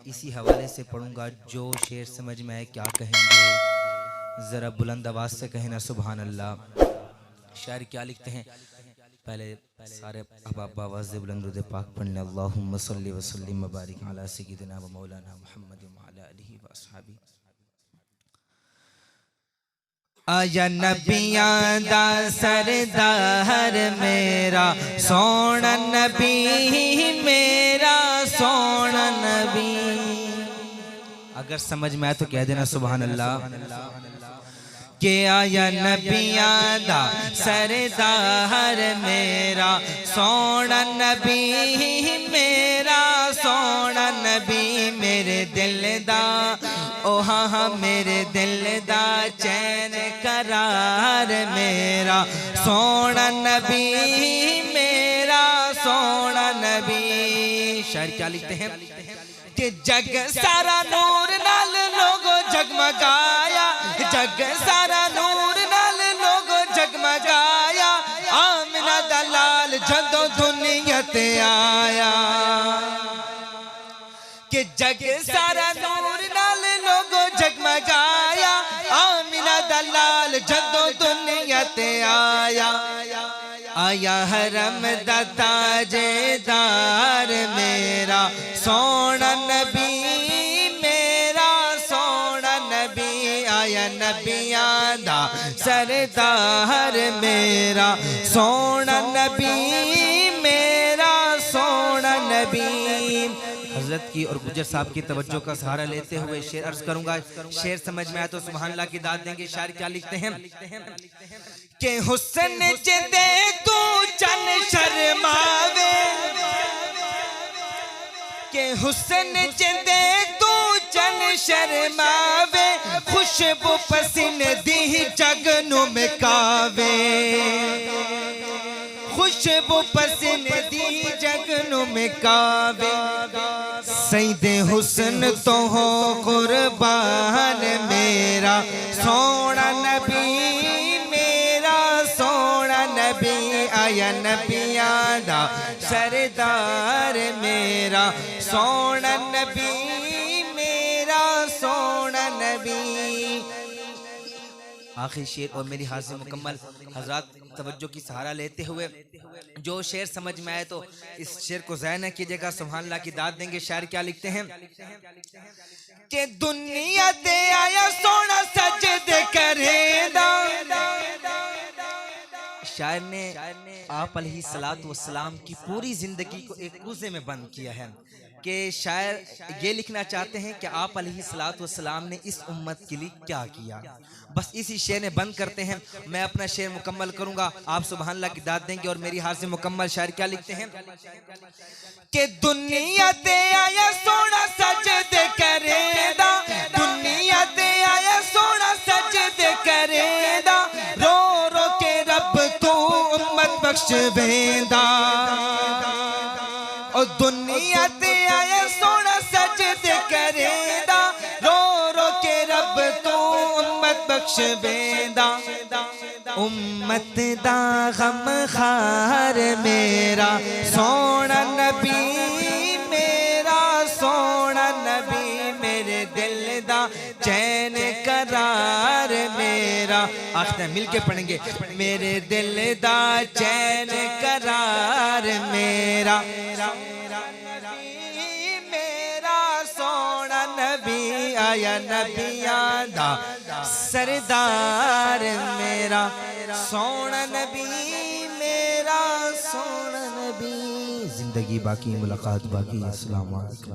اسی حوالے سے پڑھوں گا. جو شعر سمجھ میں آئے کیا کہیں گے ذرا بلند آواز سے کہنا سبحان اللہ. شاعر کیا لکھتے ہیں؟ پہلے سارے احباب آواز بلند درود پاک پڑھ لیں. اللہم صلی وسلم وبارک علی سیدنا و مولانا محمد وعلی آلہ واصحابہ. آیا نبیاں دا سردار میرا سونا نبی، میرا سونا نبی. اگر سمجھ میں آئے تو کہہ دینا سبحان اللہ. کہ آیا نبیاں دا سردار میرا سونا نبی، میرا سونا نبی. میرے دل دا او ہاں ہاں میرے دل دا چین قرار میرا سونا نبی، میرا سونا نبی. شاعر کیا لکھتے ہیں کہ جگ سارا نور نال لوگو جگمگایا، جگ سارا نور نال لوگو جگمگایا. آمنہ دلال جدو دنیا تے آیا، کہ جگ سارا نور نال لوگو جگمگایا. آمنہ دلال جدو دنیا تے آیا. آیا حرم دا تاجدار میرا سونا نبی، میرا سونا نبی. آیا نبیاں دا سردار میرا سونا نبی، میرا سونا نبی. حضرت کی اور گجر صاحب کی توجہ کا سہارا لیتے ہوئے شعر عرض کروں گا. شعر سمجھ میں آئے تو سبحان اللہ کی داد دیں گے. شاعر کیا لکھتے ہیں کہ حسن چندے تو چن شرماوے، کہ حسن چندے تو چن شرماوے. خوشبو پسینے دی جگ نو مکاوے، خوشبو پسینے دی جگ نو مکاوے. سید حسن تو ہو قربان میرا سونا نبی، میرا سونا نبی. آیا نبیاں دا سردار میرا سونا نبی، میرا سونا نبی. آخری شعر اور میری حاضر مکمل. حضرات توجہ کی سہارا لیتے ہوئے جو شعر سمجھ میں آئے تو اس شعر کو ضائع نہ کیجئے گا. سبحان اللہ کی داد دیں گے. شاعر کیا لکھتے ہیں کہ دنیا تے آیا سونا سجدے کرے دا. شاعر نے آپ علیہ السلام کی پوری زندگی کو ایک کوزے میں بند کیا ہے. کہ شاعر یہ لکھنا چاہتے ہیں کہ آپ علیہ السلام نے اس امت کے لیے کیا کیا. بس اسی شعر نے بند کرتے ہیں. میں اپنا شعر مکمل کروں گا، آپ سبحان اللہ کی داد دیں گے. اور میری حاضر مکمل. شاعر کیا لکھتے ہیں کہ دنیا تے آیا سونا سجدے کرے دا، دنیا تے آیا سونا سجدے کرے دا. رو رو کے رب تو امت بخش ویندا، اور دنیا تے آیا سونا سجدے کرے دا. رو رو کے رب تو امت بخش ویندا. امت دا غم خار میرا سونا نبی، میرا سونا نبی. میرے دل دا چین قرار میرا. آخر مل کے پڑھیں گے. میرے دل دا چین قرار میرا، میرا سونا نبی. آیا نبیاں دا سردار میرا سونا نبی، میرا سونا نبی. زندگی باقی، ملاقات باقی. السلام علیکم.